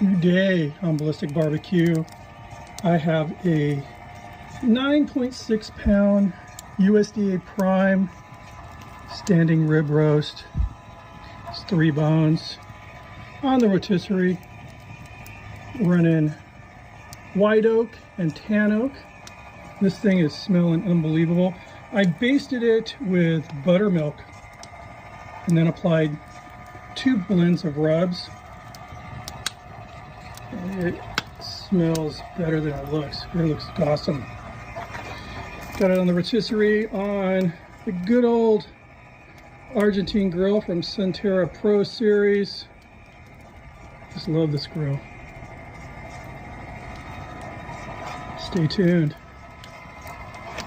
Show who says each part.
Speaker 1: Today on Ballistic Barbecue, I have a 9.6 pound USDA Prime standing rib roast. It's 3 bones on the rotisserie, running white oak and tan oak. This thing is smelling unbelievable. I basted it with buttermilk and then applied 2 blends of rubs. It smells better than it looks. It looks awesome. Got it on the rotisserie on the good old Argentine grill from Centera Pro Series. Just love this grill. Stay tuned.